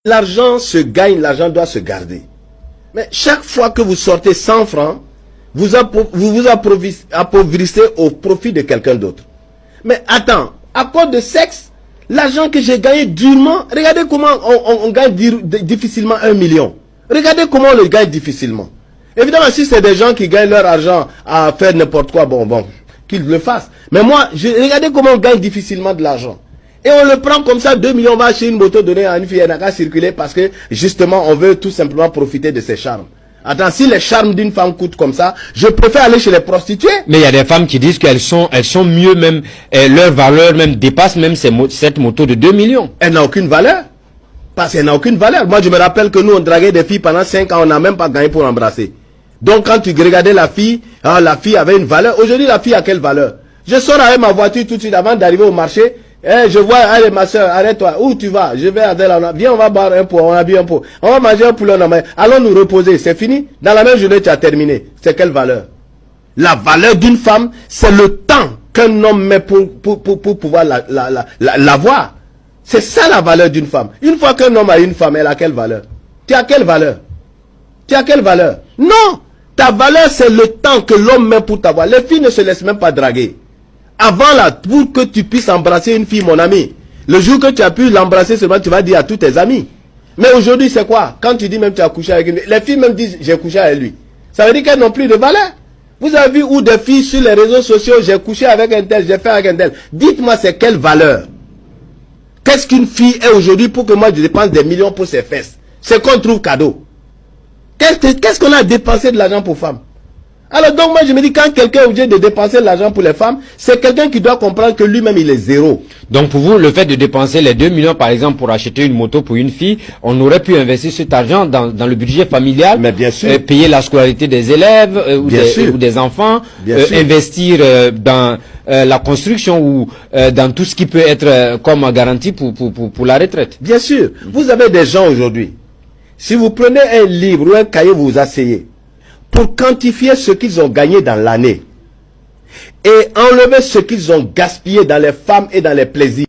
L'argent se gagne, l'argent doit se garder. Mais chaque fois que vous sortez 100 francs, vous vous appauvrissez au profit de quelqu'un d'autre. Mais attends, à cause de sexe, l'argent que j'ai gagné durement, regardez comment on gagne difficilement 1 million. Regardez comment on le gagne difficilement. Évidemment, si c'est des gens qui gagnent leur argent à faire n'importe quoi, bon, qu'ils le fassent. Mais moi, regardez comment on gagne difficilement de l'argent. Et on le prend comme ça, 2 millions, on va acheter une moto donnée à une fille, elle n'a qu'à circuler parce que, justement, on veut tout simplement profiter de ses charmes. Attends, si les charmes d'une femme coûtent comme ça, je préfère aller chez les prostituées. Mais il y a des femmes qui disent qu'elles sont mieux même, leur valeur même dépasse même cette moto de 2 millions. Elle n'a aucune valeur. Parce qu'elle n'a aucune valeur. Moi, je me rappelle que nous, on draguait des filles pendant 5 ans, on n'a même pas gagné pour embrasser. Donc, quand tu regardais la fille avait une valeur. Aujourd'hui, la fille a quelle valeur? Je sors avec ma voiture tout de suite avant d'arriver au marché. Je vois, allez ma soeur, arrête-toi, où tu vas? Je vais à Adela, viens, on va boire un pot, on a bu un pot. On va manger un poulet, allons nous reposer, c'est fini? Dans la même journée, tu as terminé. C'est quelle valeur? La valeur d'une femme, c'est le temps qu'un homme met pour pouvoir l'avoir. C'est ça la valeur d'une femme. Une fois qu'un homme a une femme, elle a quelle valeur? Tu as quelle valeur? Tu as quelle valeur? Non! Ta valeur, c'est le temps que l'homme met pour t'avoir. Les filles ne se laissent même pas draguer. Avant là, pour que tu puisses embrasser une fille, mon ami, le jour que tu as pu l'embrasser seulement, tu vas dire à tous tes amis. Mais aujourd'hui, c'est quoi? Quand tu dis même tu as couché avec une... Les filles même disent, j'ai couché avec lui. Ça veut dire qu'elles n'ont plus de valeur. Vous avez vu où des filles sur les réseaux sociaux, j'ai couché avec un tel, j'ai fait avec un tel. Dites-moi, c'est quelle valeur? Qu'est-ce qu'une fille est aujourd'hui pour que moi je dépense des millions pour ses fesses? C'est qu'on trouve cadeau. Qu'est-ce qu'on a dépensé de l'argent pour femmes? Alors donc moi je me dis, quand quelqu'un est obligé de dépenser de l'argent pour les femmes, c'est quelqu'un qui doit comprendre que lui-même il est zéro. Donc pour vous, le fait de dépenser les 2 millions par exemple pour acheter une moto pour une fille, on aurait pu investir cet argent dans le budget familial. Mais bien sûr. Payer la scolarité des élèves ou des enfants, investir dans la construction ou dans tout ce qui peut être comme garantie pour la retraite. Bien sûr. Vous avez des gens aujourd'hui, si vous prenez un livre ou un cahier, vous vous asseyez, pour quantifier ce qu'ils ont gagné dans l'année et enlever ce qu'ils ont gaspillé dans les femmes et dans les plaisirs.